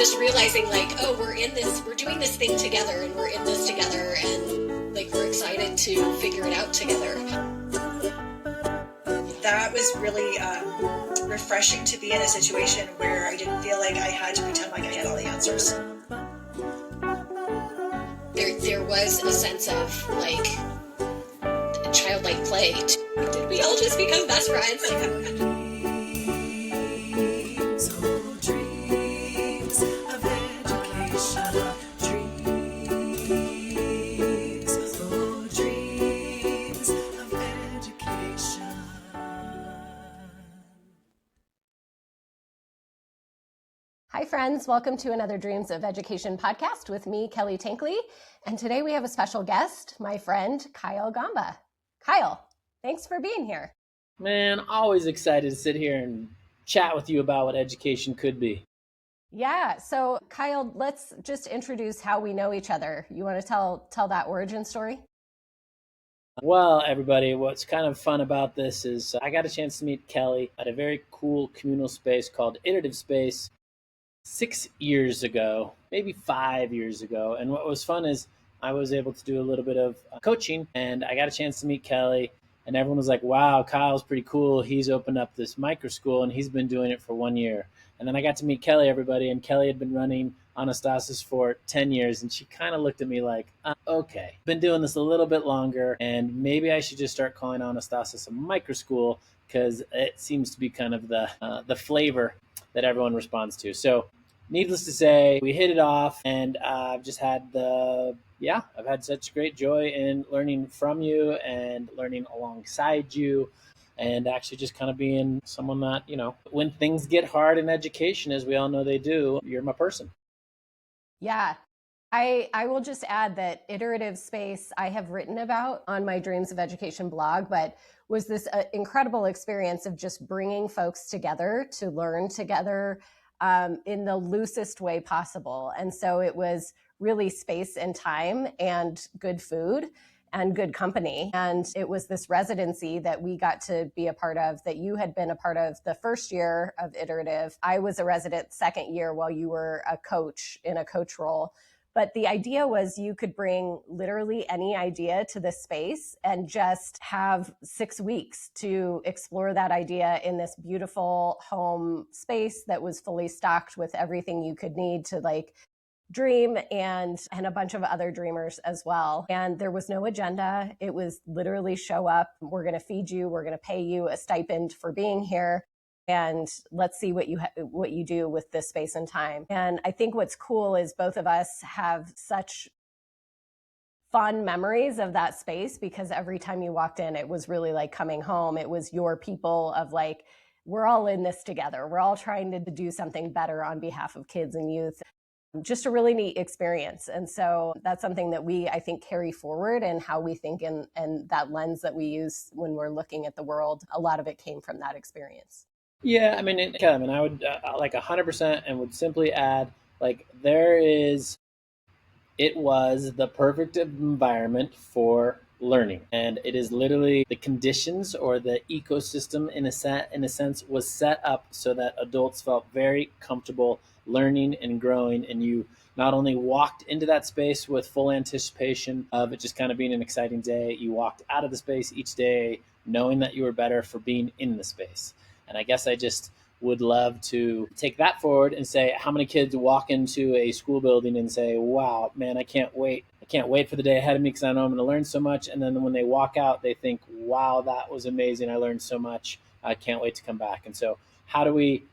just realizing like, oh, we're doing this thing together, and we're in this together, and like we're excited to figure it out together. That was really refreshing to be in a situation where I didn't feel like I had to pretend like I had all the answers. There was a sense of like childlike play. Did we all just become best friends? Hi friends, welcome to another Dreams of Education podcast with me, Kelly Tenkely. And today we have a special guest, my friend, Kyle Gamba. Kyle, thanks for being here. Man, always excited to sit here and chat with you about what education could be. Yeah, so Kyle, let's just introduce how we know each other. You want to tell that origin story? Well, everybody, what's kind of fun about this is I got a chance to meet Kelly at a very cool communal space called Iterative Space 6 years ago, maybe 5 years ago. And what was fun is I was able to do a little bit of coaching, and I got a chance to meet Kelly, and everyone was like, wow, Kyle's pretty cool. He's opened up this micro school and he's been doing it for 1 year. And then I got to meet Kelly, everybody, and Kelly had been running Anastasis for 10 years. And she kind of looked at me like, okay, been doing this a little bit longer, and maybe I should just start calling Anastasis a micro school because it seems to be kind of the flavor that everyone responds to. So needless to say, we hit it off, and I've just had I've had such great joy in learning from you and learning alongside you, and actually just kind of being someone that, when things get hard in education, as we all know they do, you're my person. Yeah. I will just add that Iterative Space I have written about on my Dreams of Education blog, but was this incredible experience of just bringing folks together to learn together in the loosest way possible. And so it was really space and time and good food and good company. And it was this residency that we got to be a part of, that you had been a part of the first year of Iterative. I was a resident second year while you were a coach in a coach role. But the idea was you could bring literally any idea to this space and just have 6 weeks to explore that idea in this beautiful home space that was fully stocked with everything you could need to like dream, and a bunch of other dreamers as well. And there was no agenda. It was literally show up. We're going to feed you. We're going to pay you a stipend for being here. And let's see what you do with this space and time. And I think what's cool is both of us have such fun memories of that space, because every time you walked in, it was really like coming home. It was your people of like, we're all in this together. We're all trying to do something better on behalf of kids and youth. Just a really neat experience. And so that's something that we, I think, carry forward, and how we think and that lens that we use when we're looking at the world. A lot of it came from that experience. Yeah, I mean, I would like 100%, and would simply add, like, it was the perfect environment for learning, and it is literally the conditions, or the ecosystem in a sense was set up so that adults felt very comfortable learning and growing, and you not only walked into that space with full anticipation of it just kind of being an exciting day, you walked out of the space each day knowing that you were better for being in the space. And I guess I just would love to take that forward and say, how many kids walk into a school building and say, wow, man, I can't wait for the day ahead of me because I know I'm going to learn so much. And then when they walk out, they think, wow, that was amazing. I learned so much. I can't wait to come back. And so how do we,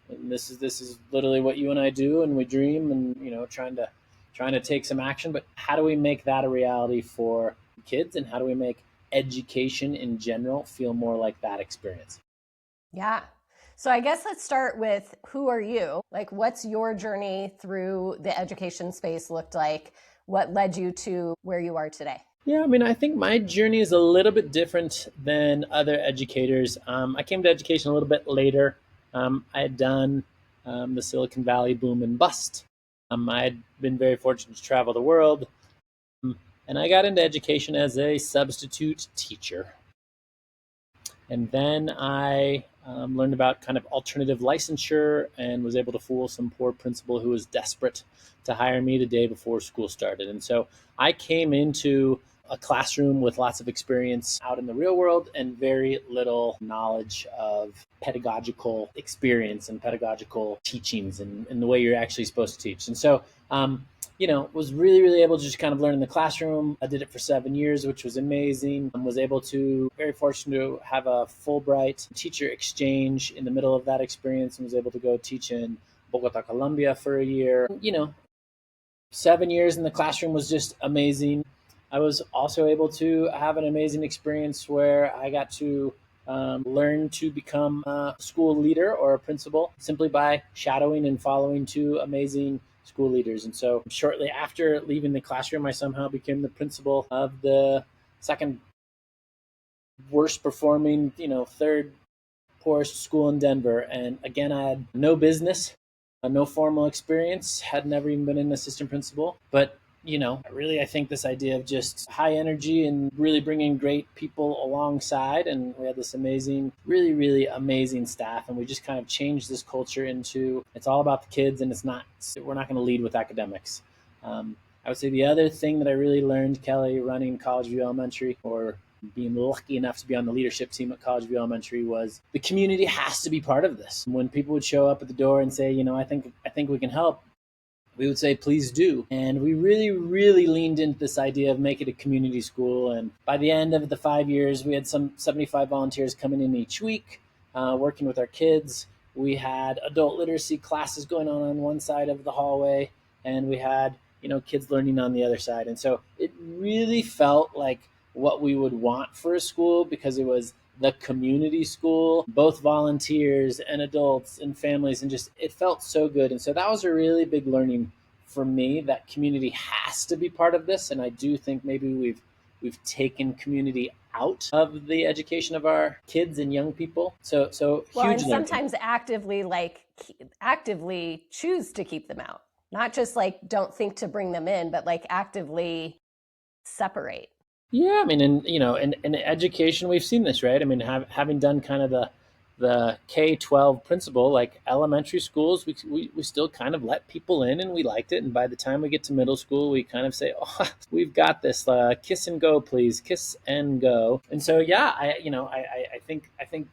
this is literally what you and I do, and we dream, and, trying to take some action, but how do we make that a reality for kids, and how do we make education in general feel more like that experience? Yeah. So I guess let's start with, who are you? Like, what's your journey through the education space looked like? What led you to where you are today? Yeah, I mean, I think my journey is a little bit different than other educators. I came to education a little bit later. I had done the Silicon Valley boom and bust. I had been very fortunate to travel the world. And I got into education as a substitute teacher. And then I learned about kind of alternative licensure and was able to fool some poor principal who was desperate to hire me the day before school started. And so I came into a classroom with lots of experience out in the real world and very little knowledge of pedagogical experience and pedagogical teachings and the way you're actually supposed to teach. And so was really, really able to just kind of learn in the classroom. I did it for 7 years, which was amazing. I was able to, very fortunate to have a Fulbright teacher exchange in the middle of that experience and was able to go teach in Bogota, Colombia for a year. 7 years in the classroom was just amazing. I was also able to have an amazing experience where I got to learn to become a school leader or a principal simply by shadowing and following two amazing school leaders. And so shortly after leaving the classroom, I somehow became the principal of the second worst performing, third poorest school in Denver. And again, I had no business, no formal experience, had never even been an assistant principal. But, really, I think this idea of just high energy and really bringing great people alongside. And we had this amazing, really, really amazing staff. And we just kind of changed this culture into it's all about the kids and we're not going to lead with academics. I would say the other thing that I really learned, Kelly, running College View Elementary or being lucky enough to be on the leadership team at College View Elementary was the community has to be part of this. When people would show up at the door and say, I think we can help, we would say, please do. And we really, really leaned into this idea of make it a community school. And by the end of the 5 years, we had some 75 volunteers coming in each week, working with our kids. We had adult literacy classes going on one side of the hallway, and we had, kids learning on the other side. And so it really felt like what we would want for a school because it was the community school, both volunteers and adults and families, and just it felt so good. And so that was a really big learning for me that community has to be part of this. And I do think maybe we've taken community out of the education of our kids and young people. So well, huge and learning. sometimes actively choose to keep them out, not just don't think to bring them in, but actively separate. Yeah, I mean, in education, we've seen this, right? I mean, having done kind of the K-12 principle, like elementary schools, we still kind of let people in, and we liked it. And by the time we get to middle school, we kind of say, "Oh, we've got this. Kiss and go, please, kiss and go." And so, yeah, I think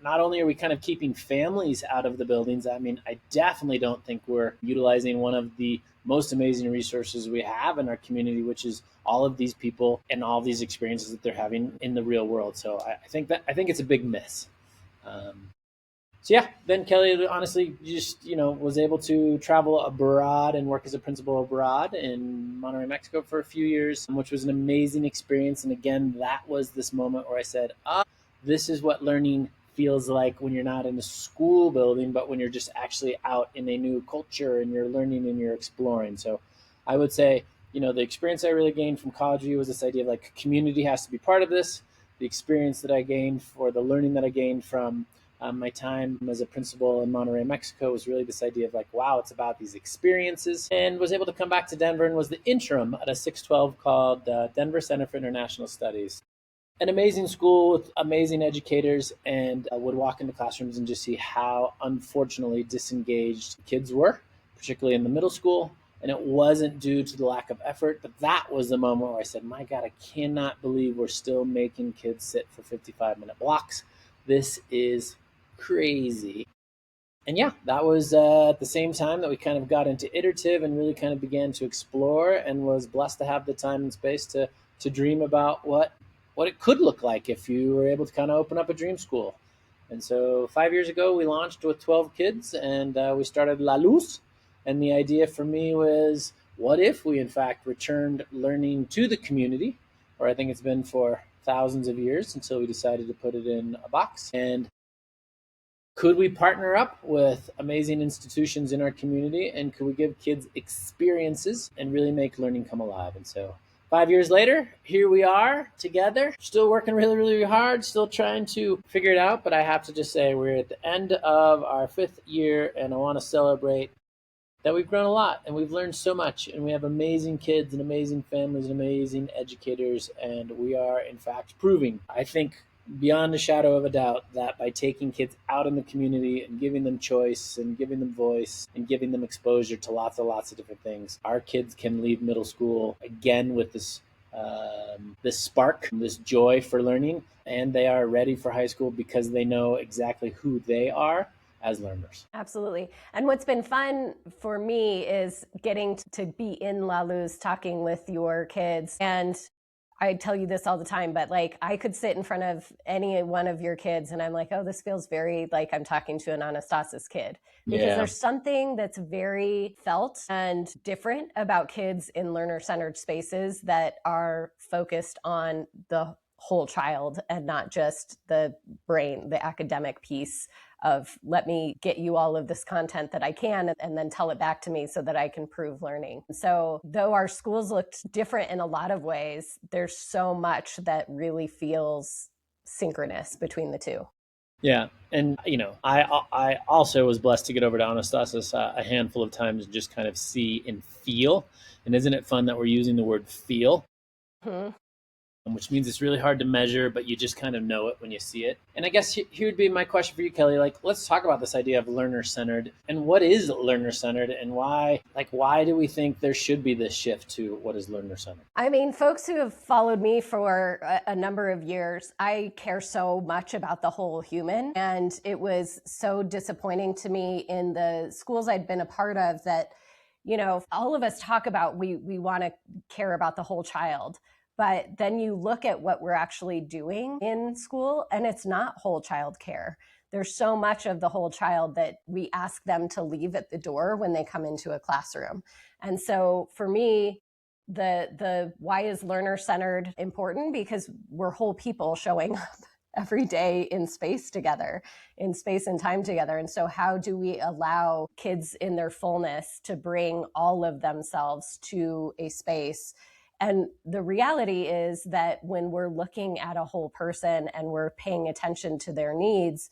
not only are we kind of keeping families out of the buildings, I mean, I definitely don't think we're utilizing one of the most amazing resources we have in our community, which is all of these people and all these experiences that they're having in the real world. So I think it's a big miss. So yeah, then Kelly honestly just was able to travel abroad and work as a principal abroad in Monterrey, Mexico for a few years, which was an amazing experience. And again, that was this moment where I said, this is what learning feels like when you're not in a school building, but when you're just actually out in a new culture and you're learning and you're exploring. So I would say, the experience I really gained from College View was this idea of community has to be part of this. The experience that I gained for the learning that I gained from my time as a principal in Monterrey, Mexico was really this idea of wow, it's about these experiences, and was able to come back to Denver and was the interim at a 612 called Denver Center for International Studies. An amazing school with amazing educators, and would walk into classrooms and just see how unfortunately disengaged kids were, particularly in the middle school. And it wasn't due to the lack of effort, but that was the moment where I said, my God, I cannot believe we're still making kids sit for 55-minute blocks. This is crazy. And yeah, that was at the same time that we kind of got into iterative and really kind of began to explore, and was blessed to have the time and space to dream about what it could look like if you were able to kind of open up a dream school. And so 5 years ago, we launched with 12 kids, and we started La Luz. And the idea for me was, what if we in fact returned learning to the community, or I think it's been for thousands of years, until we decided to put it in a box. And could we partner up with amazing institutions in our community, and could we give kids experiences and really make learning come alive? And so 5 years later, here we are together, still working really, really hard, still trying to figure it out. But I have to just say we're at the end of our 5th year, and I want to celebrate that we've grown a lot and we've learned so much, and we have amazing kids and amazing families and amazing educators. And we are in fact proving, I think, beyond a shadow of a doubt that by taking kids out in the community and giving them choice and giving them voice and giving them exposure to lots of different things, our kids can leave middle school again with this spark, this joy for learning, and they are ready for high school because they know exactly who they are as learners. Absolutely. And what's been fun for me is getting to be in La Luz talking with your kids. And I tell you this all the time, but like I could sit in front of any one of your kids and I'm like, oh, this feels very like I'm talking to an Anastasis kid. Because there's something that's very felt and different about kids in learner-centered spaces that are focused on the whole child and not just the brain, the academic piece of let me get you all of this content that I can and then tell it back to me so that I can prove learning. So though our schools looked different in a lot of ways, there's so much that really feels synchronous between the two. Yeah, and I also was blessed to get over to Anastasis a handful of times and just kind of see and feel. And isn't it fun that we're using the word feel? Mm-hmm. Which means it's really hard to measure, but you just kind of know it when you see it. And I guess here would be my question for you, Kelly. Like, let's talk about this idea of learner-centered and what is learner-centered and why do we think there should be this shift to what is learner-centered? I mean, folks who have followed me for a number of years, I care so much about the whole human. And it was so disappointing to me in the schools I'd been a part of that, all of us talk about we want to care about the whole child. But then you look at what we're actually doing in school, and it's not whole child care. There's so much of the whole child that we ask them to leave at the door when they come into a classroom. And so for me, the why is learner centered important? Because we're whole people showing up every day in space together, in space and time together. And so how do we allow kids in their fullness to bring all of themselves to a space? And the reality is that when we're looking at a whole person and we're paying attention to their needs,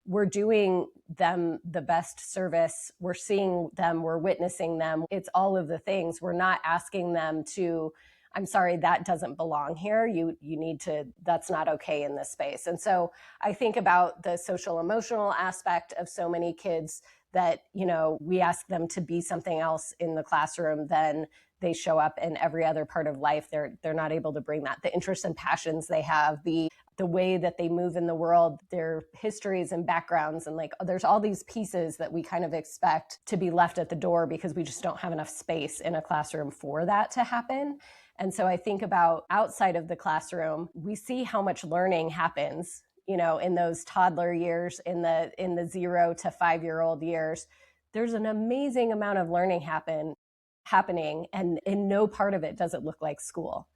we're doing them the best service. We're seeing them, we're witnessing them. It's all of the things. We're not asking them to, I'm sorry, that doesn't belong here. You need to, that's not okay in this space. And so I think about the social emotional aspect of so many kids that, we ask them to be something else in the classroom than they show up in every other part of life. They're not able to bring that. The interests and passions they have, the way that they move in the world, their histories and backgrounds, and there's all these pieces that we kind of expect to be left at the door because we just don't have enough space in a classroom for that to happen. And so I think about outside of the classroom, we see how much learning happens, in those toddler years, in the 0 to 5-year-old years. There's an amazing amount of learning happening, and in no part of it does it look like school.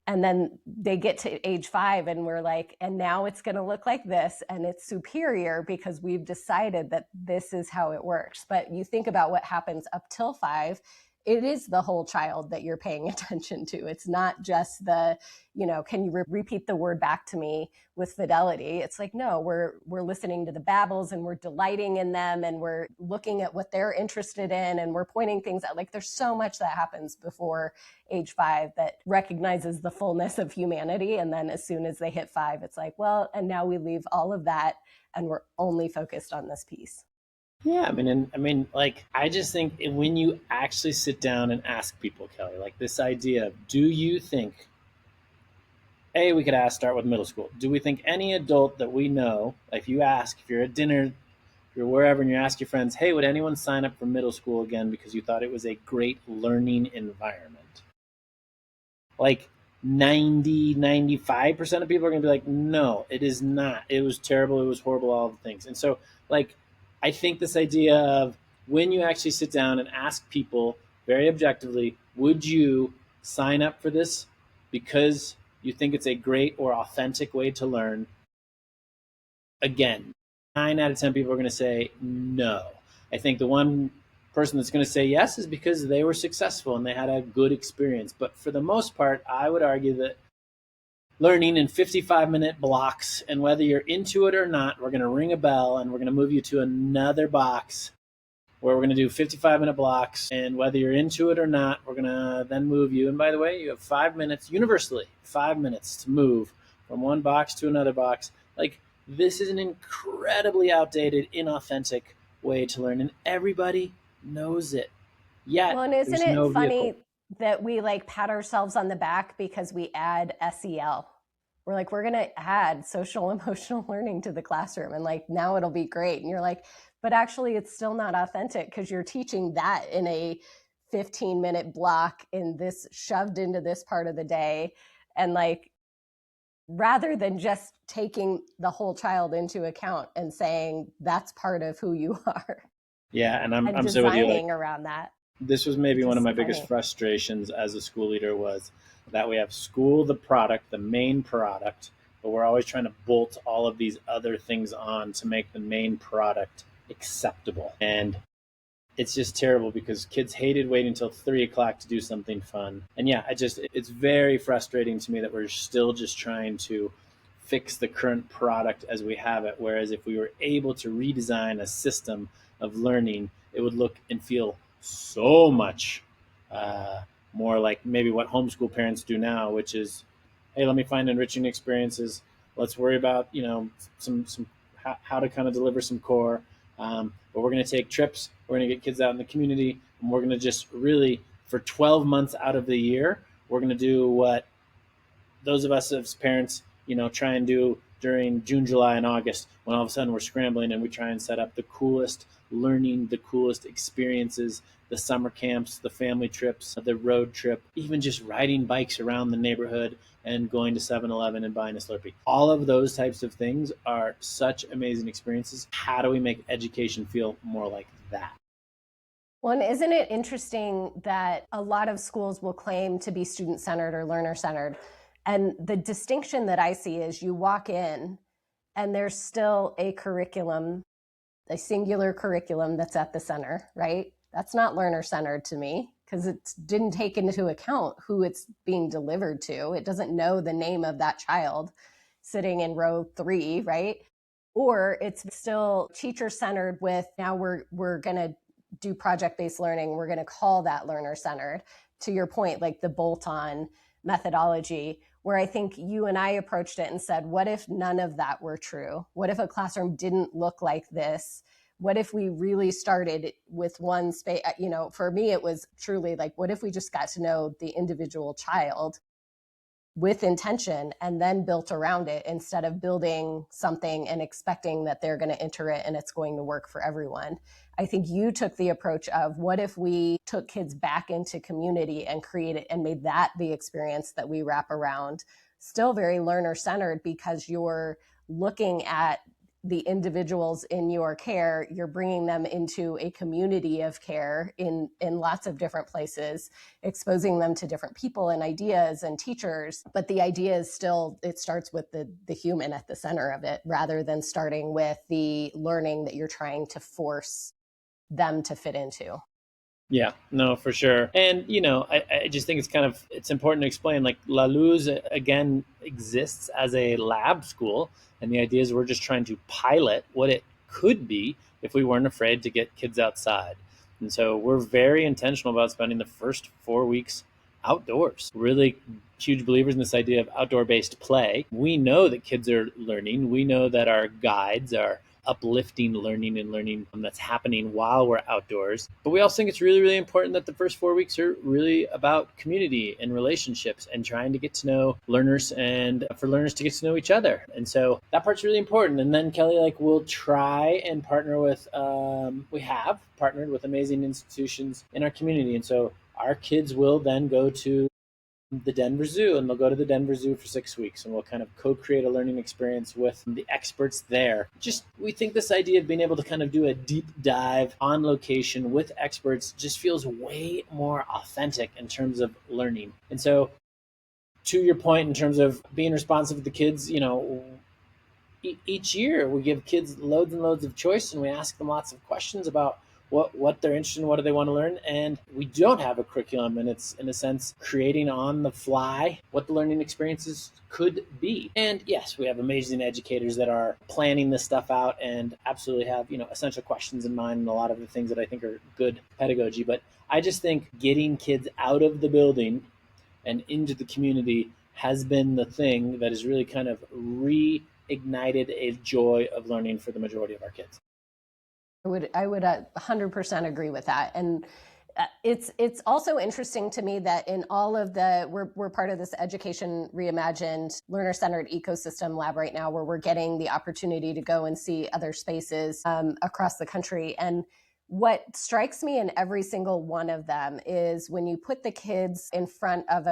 And then they get to age 5 and we're like, and now it's going to look like this, and it's superior because we've decided that this is how it works. But you think about what happens up till 5, it is the whole child that you're paying attention to. It's not just the, can you repeat the word back to me with fidelity? It's like, no, we're listening to the babbles and we're delighting in them and we're looking at what they're interested in and we're pointing things out. There's so much that happens before age 5 that recognizes the fullness of humanity. And then as soon as they hit 5, it's like, well, and now we leave all of that and we're only focused on this piece. Yeah, I just think when you actually sit down and ask people, Kelly, this idea of, do you think, we could start with middle school. Do we think any adult that we know, if you ask, if you're at dinner, if you're wherever, and you ask your friends, hey, would anyone sign up for middle school again because you thought it was a great learning environment? 95% of people are going to be like, no, it is not. It was terrible. It was horrible, all the things. And so, I think this idea of when you actually sit down and ask people very objectively, would you sign up for this because you think it's a great or authentic way to learn? Again, 9 out of 10 people are going to say no. I think the one person that's going to say yes is because they were successful and they had a good experience. But for the most part, I would argue that learning in 55-minute blocks, and whether you're into it or not, we're going to ring a bell and we're going to move you to another box where we're going to do 55-minute blocks. And whether you're into it or not, we're going to then move you. And by the way, you have 5 minutes, universally 5 minutes to move from one box to another box. Like, this is an incredibly outdated, inauthentic way to learn, and everybody knows it. Yet, Well, and isn't there's it no vehicle. funny that we like pat ourselves on the back because we add SEL? We're like, we're going to add social emotional learning to the classroom and like now it'll be great. And you're like, but actually it's still not authentic because you're teaching that in a 15-minute block in this shoved into this part of the day. And like, rather than just taking the whole child into account and saying that's part of who you are Yeah, and and I'm so with you. Like, designing around that. this was maybe one of Just my biggest funny. frustrations as a school leader was that we have school, the product, the main product, but we're always trying to bolt all of these other things on to make the main product acceptable. And it's just terrible because kids hated waiting until 3 o'clock to do something fun. And yeah, it's very frustrating to me that we're still just trying to fix the current product as we have it. Whereas if we were able to redesign a system of learning, it would look and feel so much uh, more like maybe what homeschool parents do now, which is, hey, let me find enriching experiences. Let's worry about, some how to kind of deliver some core. But we're going to take trips. We're going to get kids out in the community, and we're going to just really, for 12 months out of the year, we're going to do what those of us as parents, try and do during June, July, and August, when all of a sudden we're scrambling and we try and set up the coolest learning, the coolest experiences, the summer camps, the family trips, the road trip, even just riding bikes around the neighborhood and going to 7-Eleven and buying a Slurpee. All of those types of things are such amazing experiences. How do we make education feel more like that? Well, and isn't it interesting that a lot of schools will claim to be student-centered or learner-centered? And the distinction that I see is you walk in and there's still a curriculum, a singular curriculum that's at the center, right? That's not learner-centered to me because it didn't take into account who it's being delivered to. It doesn't know the name of that child sitting in row 3, right? Or it's still teacher-centered with now we're going to do project-based learning. We're going to call that learner-centered. To your point, like the bolt-on methodology, where I think you and I approached it and said, what if none of that were true? What if a classroom didn't look like this? What if we really started with one space? For me, it was truly like, what if we just got to know the individual child with intention and then built around it instead of building something and expecting that they're going to enter it and it's going to work for everyone. I think you took the approach of what if we took kids back into community and created and made that the experience that we wrap around, still very learner centered because you're looking at the individuals in your care, you're bringing them into a community of care in lots of different places, exposing them to different people and ideas and teachers. But the idea is still, it starts with the human at the center of it, rather than starting with the learning that you're trying to force them to fit into. Yeah, no, for sure. And, I just think it's important to explain, like, La Luz, again, exists as a lab school. And the idea is we're just trying to pilot what it could be if we weren't afraid to get kids outside. And so we're very intentional about spending the first 4 weeks outdoors. Really huge believers in this idea of outdoor-based play. We know that kids are learning. We know that our guides are uplifting learning and learning that's happening while we're outdoors. But we also think it's really, really important that the first 4 weeks are really about community and relationships and trying to get to know learners and for learners to get to know each other. And so that part's really important. And then Kelly, like, we'll try and partner with, we have partnered with amazing institutions in our community. And so our kids will then go to the Denver Zoo, and they'll go to the Denver Zoo for 6 weeks, and we'll kind of co-create a learning experience with the experts there. Just, we think this idea of being able to kind of do a deep dive on location with experts just feels way more authentic in terms of learning. And so, to your point, in terms of being responsive to the kids, each year we give kids loads and loads of choice, and we ask them lots of questions about what they're interested in, what do they want to learn. And we don't have a curriculum, and it's, in a sense, creating on the fly what the learning experiences could be. And yes, we have amazing educators that are planning this stuff out and absolutely have, essential questions in mind and a lot of the things that I think are good pedagogy. But I just think getting kids out of the building and into the community has been the thing that has really kind of reignited a joy of learning for the majority of our kids. I would 100% agree with that. And it's also interesting to me that in all of we're part of this Education Reimagined learner-centered ecosystem lab right now, where we're getting the opportunity to go and see other spaces across the country. And what strikes me in every single one of them is when you put the kids in front of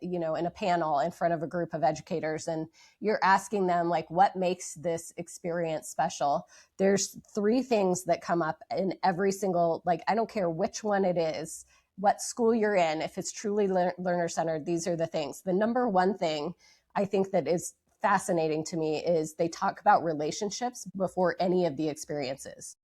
in a panel in front of a group of educators, and you're asking them, like, what makes this experience special? There's three things that come up in every single, like, I don't care which one it is, what school you're in, if it's truly learner-centered, these are the things. The number one thing I think that is fascinating to me is they talk about relationships before any of the experiences.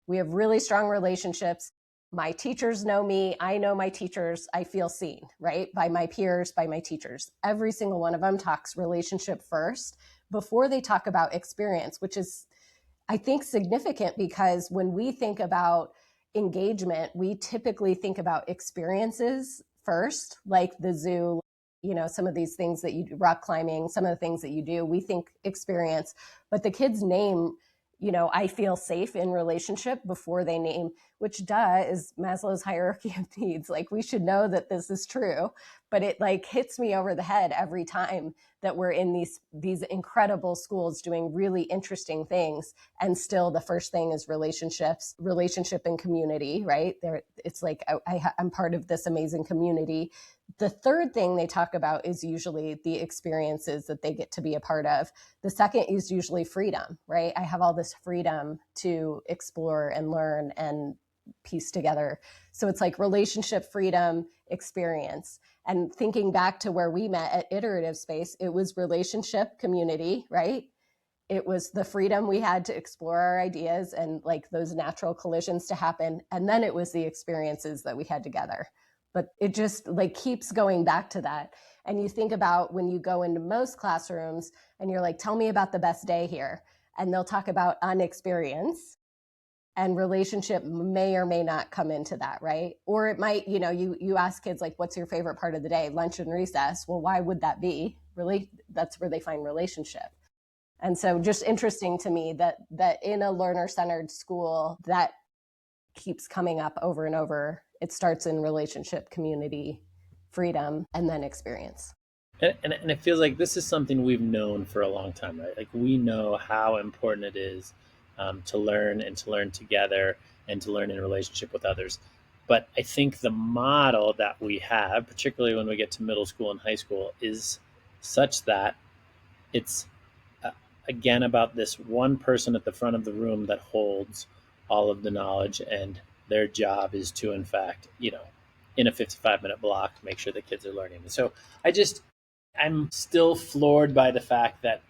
We have really strong relationships. My teachers know me. I know my teachers. I feel seen, right? By my peers, by my teachers. Every single one of them talks relationship first before they talk about experience, which is, I think, significant, because when we think about engagement, we typically think about experiences first, like the zoo, some of these things that you do, rock climbing, some of the things that you do, we think experience, but the kids name, I feel safe in relationship before they name, which is Maslow's hierarchy of needs. Like, we should know that this is true, but it like hits me over the head every time that we're in these incredible schools doing really interesting things. And still the first thing is relationship and community, right? It's like, I'm part of this amazing community. The third thing they talk about is usually the experiences that they get to be a part of. The second is usually freedom, right? I have all this freedom to explore and learn and piece together. So it's like relationship, freedom, experience. And thinking back to where we met at Iterative Space, it was relationship, community, right? It was the freedom we had to explore our ideas and like those natural collisions to happen. And then it was the experiences that we had together. But it just like keeps going back to that. And you think about when you go into most classrooms and you're like, tell me about the best day here. And they'll talk about an experience, and relationship may or may not come into that, right? Or it might, you ask kids, like, what's your favorite part of the day? Lunch and recess. Well, why would that be? Really, that's where they find relationship. And so just interesting to me that in a learner-centered school, that keeps coming up over and over. It starts in relationship, community, freedom, and then experience. And it feels like this is something we've known for a long time, right? Like, we know how important it is to learn and to learn together and to learn in relationship with others. But I think the model that we have, particularly when we get to middle school and high school, is such that it's, again, about this one person at the front of the room that holds all of the knowledge, and their job is to, in fact, in a 55-minute block, make sure the kids are learning. So I'm still floored by the fact that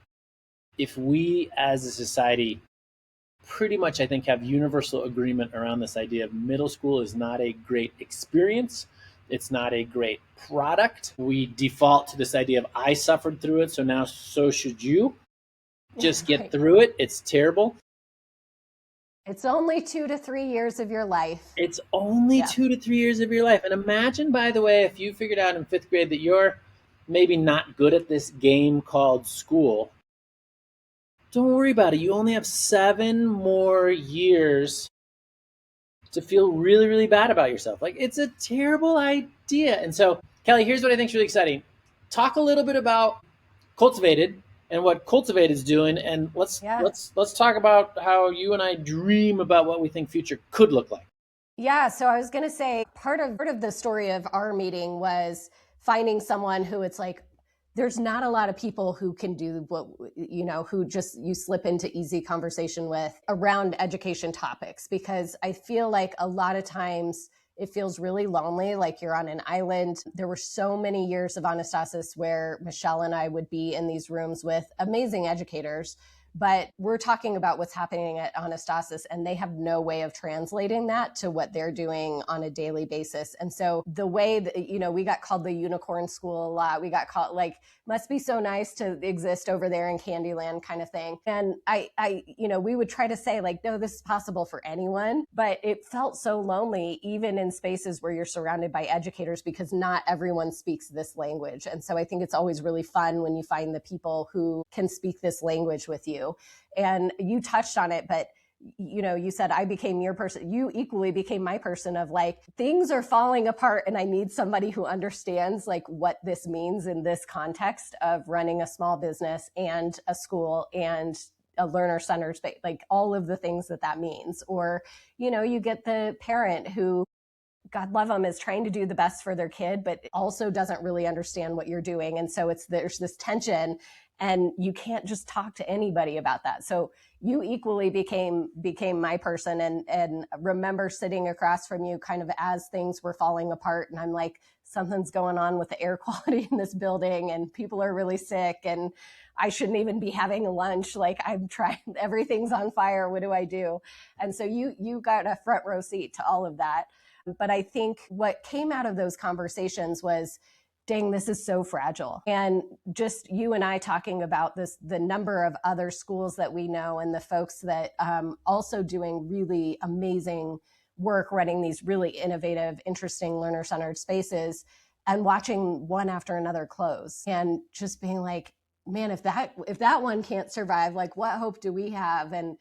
if we as a society pretty much, I think, have universal agreement around this idea of middle school is not a great experience, it's not a great product. We default to this idea of, I suffered through it, so now so should you. Just get Right. through it. It's terrible. It's only 2 to 3 years of your life. It's only 2 to 3 years of your life. And imagine, by the way, if you figured out in 5th grade that you're maybe not good at this game called school, don't worry about it. You only have 7 more years to feel really, really bad about yourself. Like, it's a terrible idea. And so, Kelly, here's what I think is really exciting. Talk a little bit about Cultivated and what Cultivate is doing, and let's talk about how you and I dream about what we think future could look like. Yeah, so I was going to say part of the story of our meeting was finding someone who it's like, there's not a lot of people who can do what, who just you slip into easy conversation with around education topics, because I feel like a lot of times it feels really lonely, like you're on an island. There were so many years of Anastasis where Michelle and I would be in these rooms with amazing educators, But we're talking about what's happening at Anastasis, and they have no way of translating that to what they're doing on a daily basis. And so the way that, we got called the unicorn school a lot. We got called must be so nice to exist over there in Candyland kind of thing. And we would try to say no, this is possible for anyone, but it felt so lonely, even in spaces where you're surrounded by educators, because not everyone speaks this language. And so I think it's always really fun when you find the people who can speak this language with you. And you touched on it, but you said I became your person. You equally became my person of things are falling apart and I need somebody who understands what this means in this context of running a small business and a school and a learner-centered space, all of the things that means. Or, you get the parent who, God love them, is trying to do the best for their kid, but also doesn't really understand what you're doing. And so there's this tension, and you can't just talk to anybody about that. So you equally became my person, and remember sitting across from you kind of as things were falling apart. And I'm like, something's going on with the air quality in this building, and people are really sick, and I shouldn't even be having lunch. I'm trying, everything's on fire. What do I do? And so you got a front row seat to all of that. But I think what came out of those conversations was, dang, this is so fragile. And just you and I talking about this, the number of other schools that we know, and the folks that also doing really amazing work, running these really innovative, interesting learner-centered spaces, and watching one after another close, and just being like, man, if that one can't survive, what hope do we have? And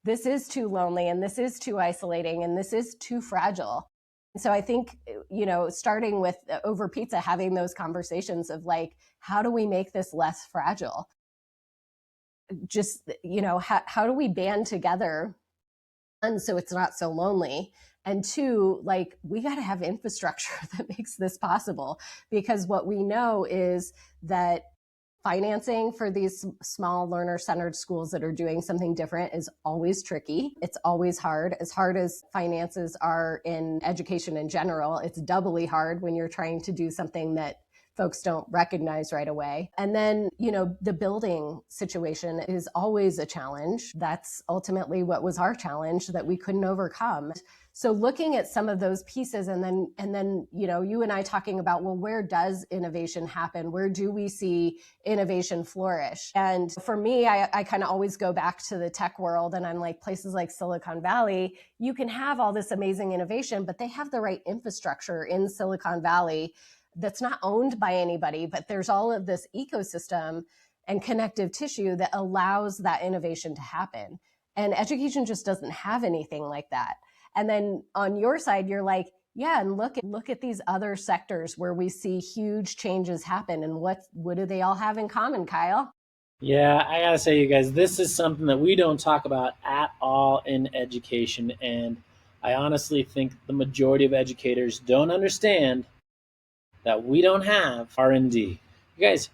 this is too lonely, and this is too isolating, and this is too fragile. So I think, starting with over pizza, having those conversations of how do we make this less fragile? Just, how do we band together? And so it's not so lonely. And two, we got to have infrastructure that makes this possible, because what we know is that financing for these small learner-centered schools that are doing something different is always tricky. It's always hard. As hard as finances are in education in general, it's doubly hard when you're trying to do something that folks don't recognize right away. And then, the building situation is always a challenge. That's ultimately what was our challenge that we couldn't overcome. So looking at some of those pieces, and then, you and I talking about, well, where does innovation happen? Where do we see innovation flourish? And for me, I kind of always go back to the tech world, and I'm like, places like Silicon Valley, you can have all this amazing innovation, but they have the right infrastructure in Silicon Valley that's not owned by anybody, but there's all of this ecosystem and connective tissue that allows that innovation to happen. And education just doesn't have anything like that. And then on your side, you're like, yeah, and look at these other sectors where we see huge changes happen. And what do they all have in common, Kyle? Yeah, I gotta say, you guys, this is something that we don't talk about at all in education. And I honestly think the majority of educators don't understand that we don't have R&D. You guys,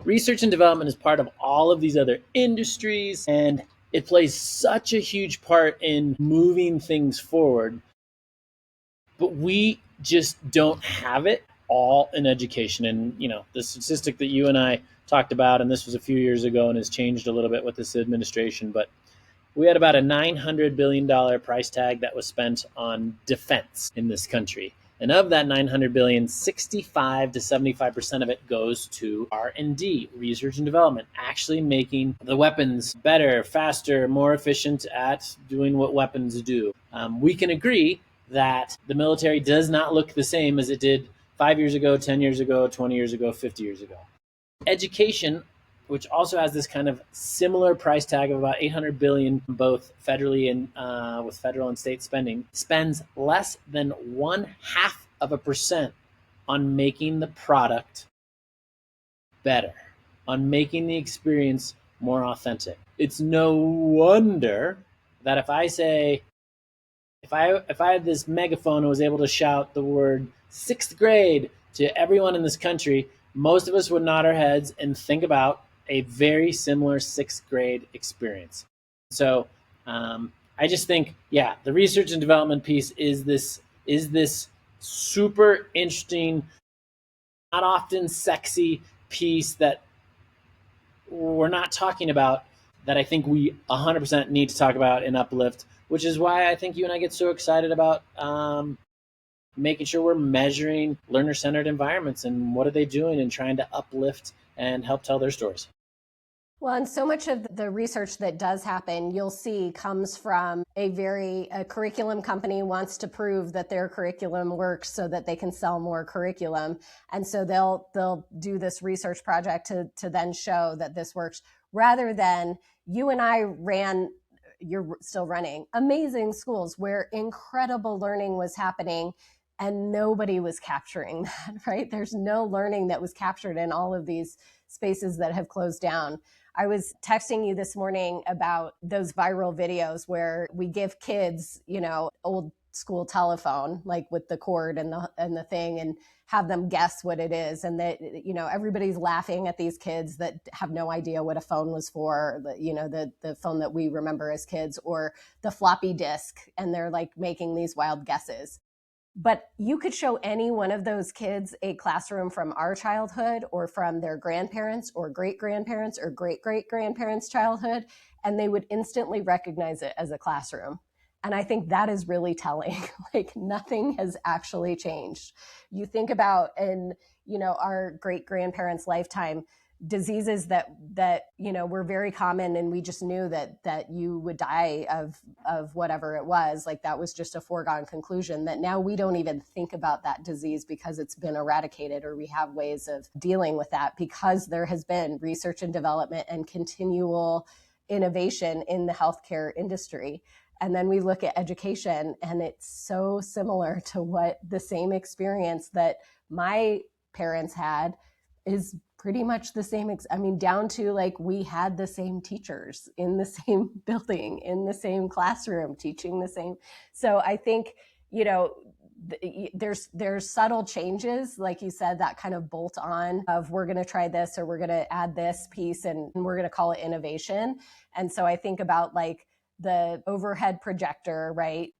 research and development is part of all of these other industries, and it plays such a huge part in moving things forward. But we just don't have it all in education. And, the statistic that you and I talked about, and this was a few years ago and has changed a little bit with this administration, but we had about a $900 billion price tag that was spent on defense in this country. And of that $900 billion, 65 to 75% of it goes to R&D, research and development, actually making the weapons better, faster, more efficient at doing what weapons do. We can agree that the military does not look the same as it did 5 years ago, 10 years ago, 20 years ago, 50 years ago. Education, which also has this kind of similar price tag of about $800 billion, both federally and with federal and state spending, spends less than 0.5% on making the product better, on making the experience more authentic. It's no wonder that if I had this megaphone and was able to shout the word sixth grade to everyone in this country, most of us would nod our heads and think about a very similar sixth grade experience. So I just think, the research and development piece is this super interesting, not often sexy piece that we're not talking about that I think we 100% need to talk about and uplift, which is why I think you and I get so excited about making sure we're measuring learner-centered environments and what are they doing and trying to uplift and help tell their stories. Well, and so much of the research that does happen, you'll see, comes from a curriculum company wants to prove that their curriculum works so that they can sell more curriculum. And so they'll do this research project to then show that this works, rather than you and I ran, you're still running, amazing schools where incredible learning was happening and nobody was capturing that, right? There's no learning that was captured in all of these spaces that have closed down. I was texting you this morning about those viral videos where we give kids, old school telephone, like with the cord and the thing, and have them guess what it is. And that, everybody's laughing at these kids that have no idea what a phone was for, the phone that we remember as kids, or the floppy disk. And they're like making these wild guesses. But you could show any one of those kids a classroom from our childhood or from their grandparents or great-grandparents or great-great-grandparents' childhood, and they would instantly recognize it as a classroom. And I think that is really telling. Like, nothing has actually changed. You think about in, our great-grandparents' lifetime, diseases that were very common, and we just knew that you would die of whatever it was. Like, that was just a foregone conclusion, that now we don't even think about that disease because it's been eradicated, or we have ways of dealing with that because there has been research and development and continual innovation in the healthcare industry. And then we look at education, and it's so similar to what the same experience that my parents had is pretty much the same. Down to, like, we had the same teachers in the same building, in the same classroom, teaching the same. So I think, there's subtle changes, like you said, that kind of bolt on of, we're going to try this, or we're going to add this piece, and we're going to call it innovation. And so I think about, like, the overhead projector, right,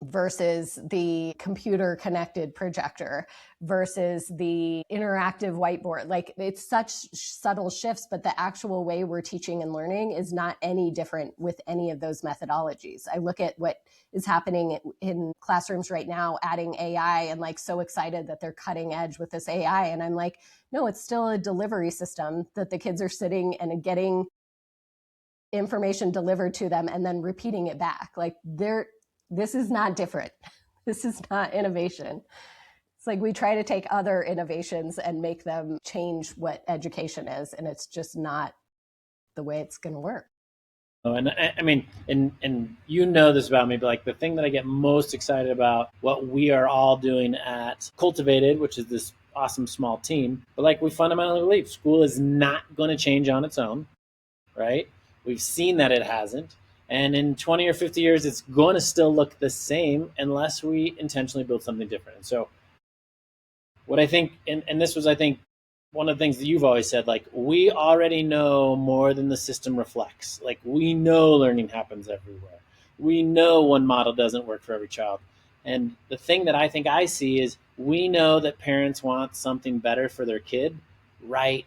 versus the computer connected projector versus the interactive whiteboard. Like, it's such subtle shifts, but the actual way we're teaching and learning is not any different with any of those methodologies. I look at what is happening in classrooms right now, adding AI, and, like, so excited that they're cutting edge with this AI. And I'm like, no, it's still a delivery system that the kids are sitting and getting information delivered to them and then repeating it back. Like, this is not different. This is not innovation. It's like we try to take other innovations and make them change what education is, and it's just not the way it's going to work. Oh, and I mean, and you know this about me, but, like, the thing that I get most excited about what we are all doing at Cultivated, which is this awesome small team, but, like, we fundamentally believe school is not going to change on its own, right? We've seen that it hasn't. And in 20 or 50 years, it's going to still look the same unless we intentionally build something different. And so what I think, and this was, I think, one of the things that you've always said, like, we already know more than the system reflects. Like, we know learning happens everywhere. We know one model doesn't work for every child. And the thing that I think I see is, we know that parents want something better for their kid right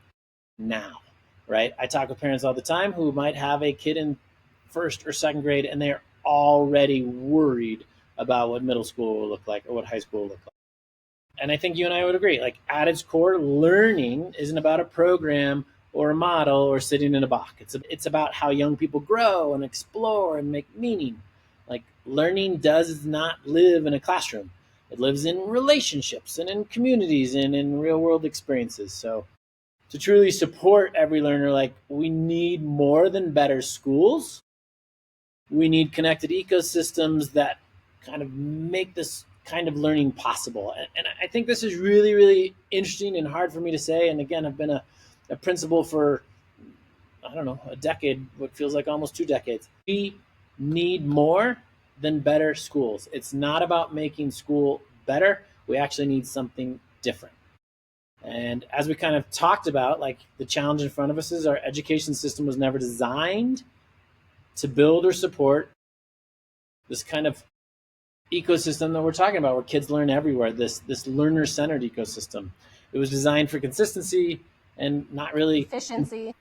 now, right? I talk with parents all the time who might have a kid in first or second grade, and they're already worried about what middle school will look like or what high school will look like. And I think you and I would agree, like, at its core, learning isn't about a program or a model or sitting in a box. It's about how young people grow and explore and make meaning. Like, learning does not live in a classroom. It lives in relationships and in communities and in real world experiences. So to truly support every learner, like, we need more than better schools. We need connected ecosystems that kind of make this kind of learning possible. And I think this is really, really interesting and hard for me to say. And again, I've been a principal for, I don't know, a decade, what feels like almost 2 decades. We need more than better schools. It's not about making school better. We actually need something different. And as we kind of talked about, like, the challenge in front of us is our education system was never designed to build or support this kind of ecosystem that we're talking about, where kids learn everywhere, this learner-centered ecosystem. It was designed for consistency and not really efficiency.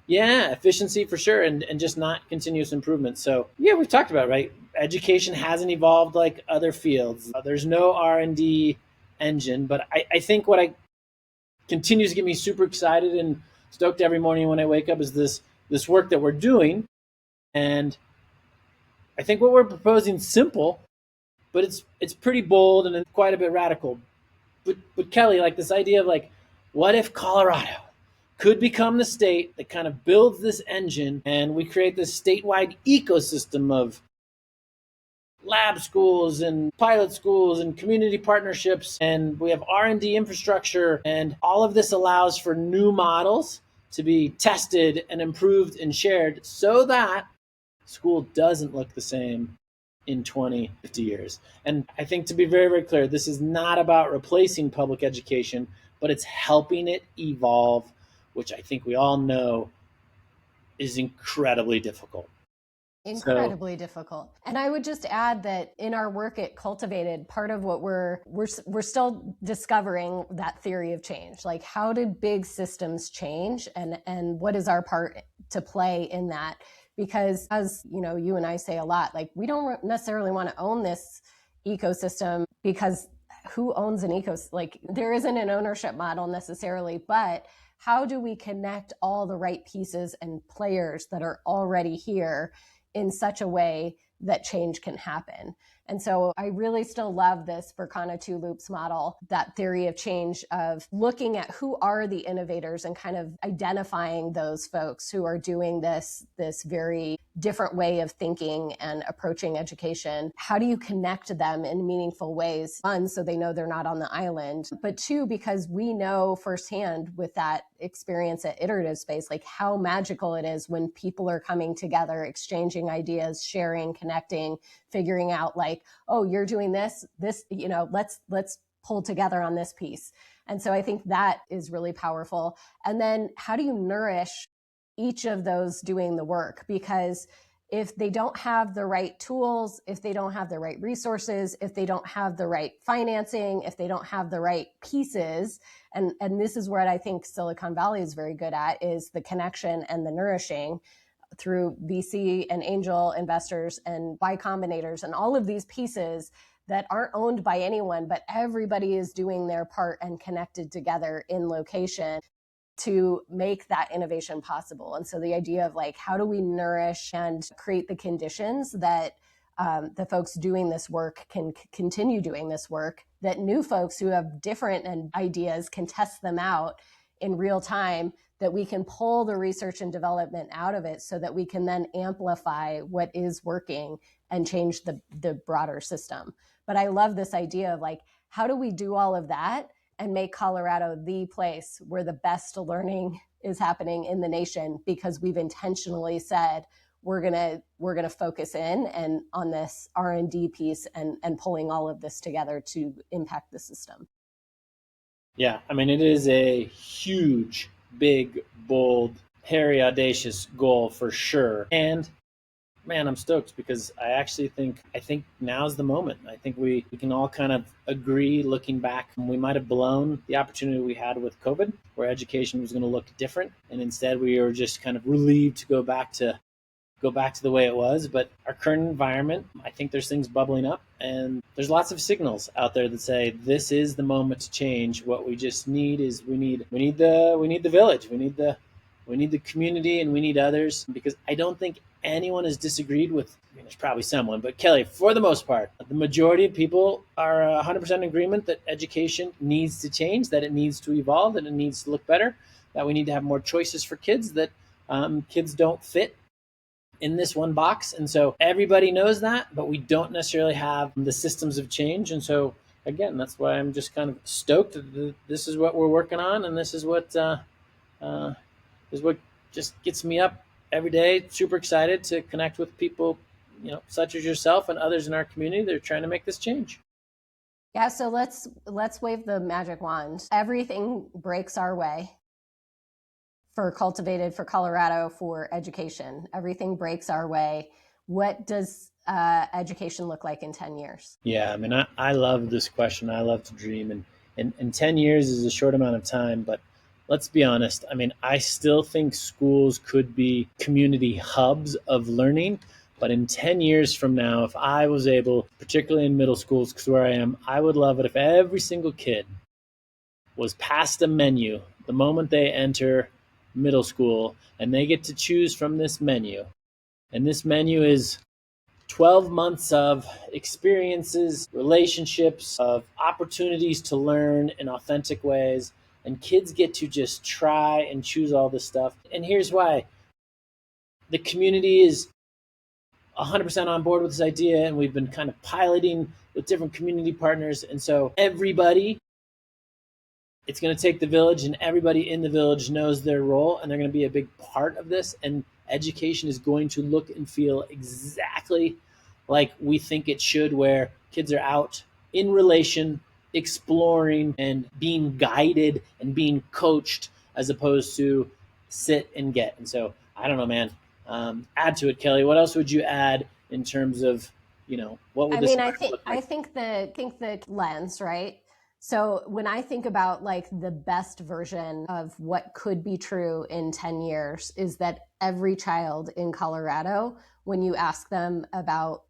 Yeah, efficiency for sure, and just not continuous improvement. So yeah, we've talked about, right? Education hasn't evolved like other fields. There's no R&D engine, but I think what I continues to get me super excited and stoked every morning when I wake up is this work that we're doing. And I think what we're proposing is simple, but it's pretty bold and it's quite a bit radical. But Kelly, like this idea of like, what if Colorado could become the state that kind of builds this engine and we create this statewide ecosystem of lab schools and pilot schools and community partnerships, and we have R&D infrastructure, and all of this allows for new models to be tested and improved and shared so that school doesn't look the same in 20, 50 years. And I think, to be very, very clear, this is not about replacing public education, but it's helping it evolve, which I think we all know is incredibly difficult. Incredibly difficult. And I would just add that in our work at Cultivated, part of what we're still discovering that theory of change. Like, how did big systems change, and what is our part to play in that? Because, as you know, you and I say a lot, like, we don't necessarily want to own this ecosystem, because who owns an ecosystem? Like, there isn't an ownership model necessarily, but how do we connect all the right pieces and players that are already here in such a way that change can happen? And so I really still love this Berkana two loops model, that theory of change, of looking at who are the innovators and kind of identifying those folks who are doing this very different way of thinking and approaching education. How do you connect them in meaningful ways? One, so they know they're not on the island, but two, because we know firsthand with that experience at Iterative Space, like how magical it is when people are coming together, exchanging ideas, sharing, connecting, figuring out like, oh, you're doing this, you know, let's pull together on this piece. And so I think that is really powerful. And then how do you nourish each of those doing the work? Because if they don't have the right tools, if they don't have the right resources, if they don't have the right financing, if they don't have the right pieces, and this is where I think Silicon Valley is very good at, is the connection and the nourishing through VC and angel investors and Y Combinators and all of these pieces that aren't owned by anyone, but everybody is doing their part and connected together in location to make that innovation possible. And so the idea of like, how do we nourish and create the conditions that the folks doing this work can continue doing this work, that new folks who have different ideas can test them out in real time, that we can pull the research and development out of it so that we can then amplify what is working and change the broader system. But I love this idea of like, how do we do all of that and make Colorado the place where the best learning is happening in the nation, because we've intentionally said we're gonna focus in and on this R&D piece and pulling all of this together to impact the system. Yeah, I mean, it is a huge, big, bold, hairy, audacious goal for sure. And man, I'm stoked because I think now's the moment. I think we can all kind of agree, looking back, we might have blown the opportunity we had with COVID, where education was going to look different, and instead we were just kind of relieved to go back to the way it was. But our current environment, I think there's things bubbling up, and there's lots of signals out there that say this is the moment to change. What we just need is we need the village, we need the community, and we need others, because I don't think anyone has disagreed with. I mean, there's probably someone, but Kelly, for the most part, the majority of people are 100% in agreement that education needs to change, that it needs to evolve, that it needs to look better, that we need to have more choices for kids, that kids don't fit in this one box. And so everybody knows that, but we don't necessarily have the systems of change. And so again, that's why I'm just kind of stoked that this is what we're working on, and this is what just gets me up every day, super excited to connect with people, you know, such as yourself and others in our community that are trying to make this change. Yeah, so let's wave the magic wand. Everything breaks our way. For Cultivated, for Colorado, for education, everything breaks our way. What does education look like in 10 years? Yeah, I mean, I love this question. I love to dream, and 10 years is a short amount of time, but let's be honest. I mean, I still think schools could be community hubs of learning. But in 10 years from now, if I was able, particularly in middle schools, because where I am, I would love it if every single kid was passed a menu the moment they enter middle school and they get to choose from this menu. And this menu is 12 months of experiences, relationships, of opportunities to learn in authentic ways. And kids get to just try and choose all this stuff. And here's why: the community is 100% on board with this idea, and we've been kind of piloting with different community partners. And so everybody, it's going to take the village, and everybody in the village knows their role, and they're going to be a big part of this. And education is going to look and feel exactly like we think it should, where kids are out in relation, exploring, and being guided and being coached, as opposed to sit and get. And so, I don't know, man. Add to it, Kelly. What else would you add in terms of, what would I this mean, look like? I think the lens, right? So when I think about like the best version of what could be true in 10 years is that every child in Colorado, when you ask them about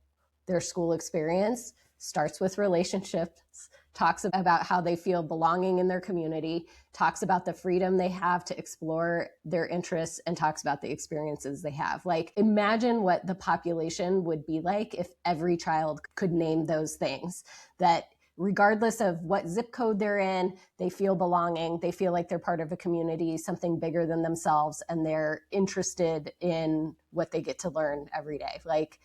their school experience, starts with relationships, talks about how they feel belonging in their community, talks about the freedom they have to explore their interests, and talks about the experiences they have. Like, imagine what the population would be like if every child could name those things, that regardless of what zip code they're in, they feel belonging, they feel like they're part of a community, something bigger than themselves, and they're interested in what they get to learn every day. Like,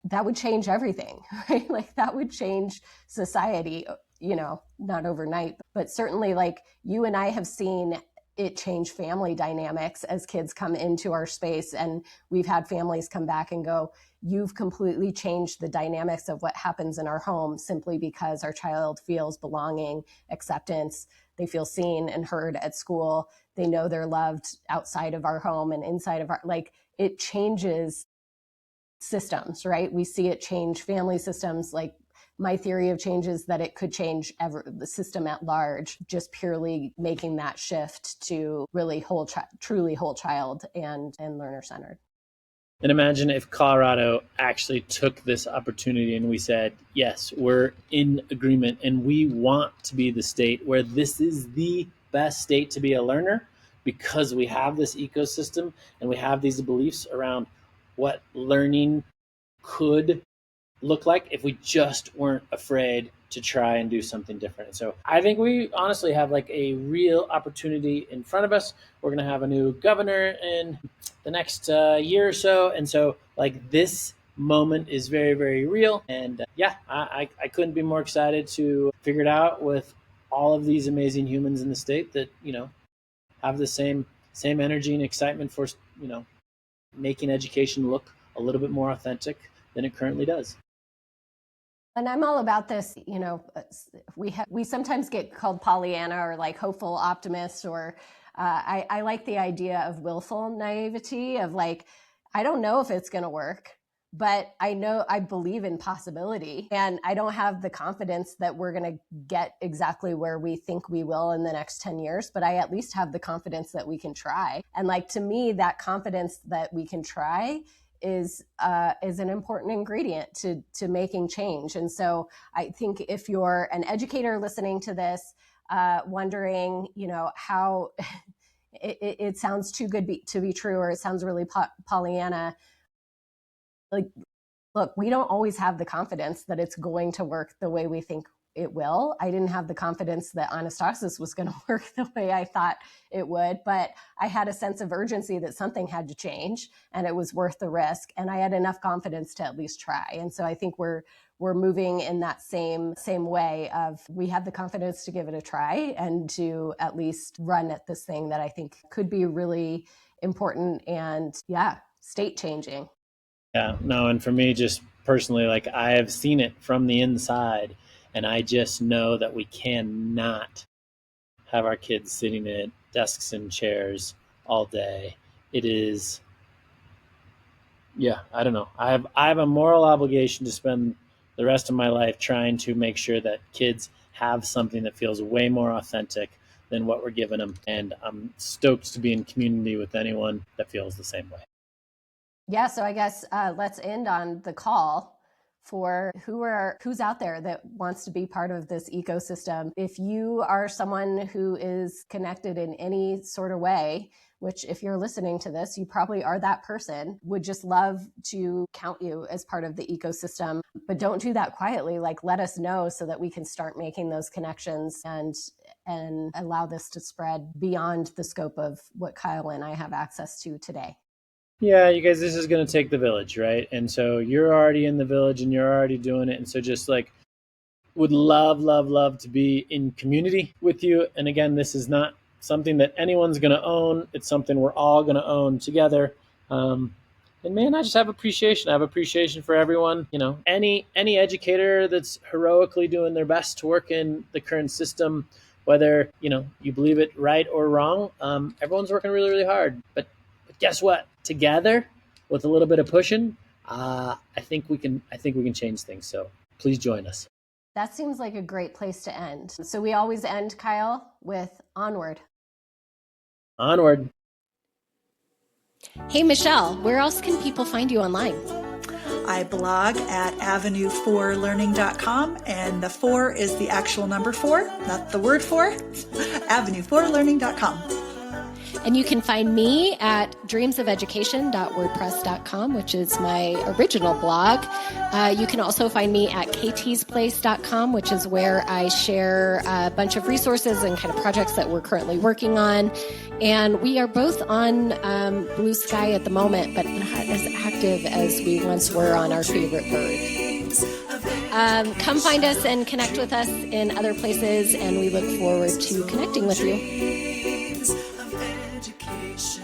that would change everything, right? Like, that would change society, not overnight, but certainly, like, you and I have seen it change family dynamics as kids come into our space. And we've had families come back and go, you've completely changed the dynamics of what happens in our home simply because our child feels belonging, acceptance. They feel seen and heard at school. They know they're loved outside of our home and inside of like, it changes systems, right? We see it change family systems. Like, my theory of change is that it could change the system at large, just purely making that shift to really truly whole child and learner centered. And imagine if Colorado actually took this opportunity and we said, yes, we're in agreement and we want to be the state where this is the best state to be a learner, because we have this ecosystem and we have these beliefs around what learning could look like if we just weren't afraid to try and do something different. So I think we honestly have like a real opportunity in front of us. We're going to have a new governor in the next year or so. And so, like, this moment is very, very real. And I couldn't be more excited to figure it out with all of these amazing humans in the state that, have the same energy and excitement for, making education look a little bit more authentic than it currently does. And I'm all about this. We sometimes get called Pollyanna or like hopeful optimists, or I like the idea of willful naivety of like, I don't know if it's going to work, but I believe in possibility, and I don't have the confidence that we're going to get exactly where we think we will in the next 10 years, but I at least have the confidence that we can try. And like, to me, that confidence that we can try is an important ingredient to making change. And so I think if you're an educator listening to this, wondering, how it sounds too good to be true, or it sounds really Pollyanna, like, look, we don't always have the confidence that it's going to work the way we think it will. I didn't have the confidence that anastasis was going to work the way I thought it would, but I had a sense of urgency that something had to change and it was worth the risk. And I had enough confidence to at least try. And so I think we're moving in that same way of, we have the confidence to give it a try and to at least run at this thing that I think could be really important and state changing. Yeah, no, and for me, just personally, like, I have seen it from the inside, and I just know that we cannot have our kids sitting at desks and chairs all day. It is, I don't know. I have a moral obligation to spend the rest of my life trying to make sure that kids have something that feels way more authentic, than what we're giving them. And I'm stoked to be in community with anyone that feels the same way. Yeah, so I guess let's end on the call for who's out there that wants to be part of this ecosystem. If you are someone who is connected in any sort of way, which if you're listening to this, you probably are that person, would just love to count you as part of the ecosystem. But don't do that quietly. Like, let us know so that we can start making those connections and allow this to spread beyond the scope of what Kyle and I have access to today. Yeah, you guys, this is going to take the village, right? And so you're already in the village and you're already doing it. And so just like would love to be in community with you. And again, this is not something that anyone's going to own. It's something we're all going to own together. And man, I just have appreciation. I have appreciation for everyone. You know, any educator that's heroically doing their best to work in the current system, whether, you know, you believe it right or wrong, everyone's working really hard. But guess what? Together, with a little bit of pushing, I think we can change things. So please join us. That seems like a great place to end. So we always end, Kyle, with onward. Onward. Hey, Michelle, where else can people find you online? I blog at avenue4learning.com, and the 4 is the actual number 4, not the word 4, avenue4learning.com. And you can find me at dreamsofeducation.wordpress.com, which is my original blog. You can also find me at ktsplace.com, which is where I share a bunch of resources and kind of projects that we're currently working on. And we are both on Blue Sky at the moment, but not as active as we once were on our favorite bird. Come find us and connect with us in other places, and we look forward to connecting with you. Education.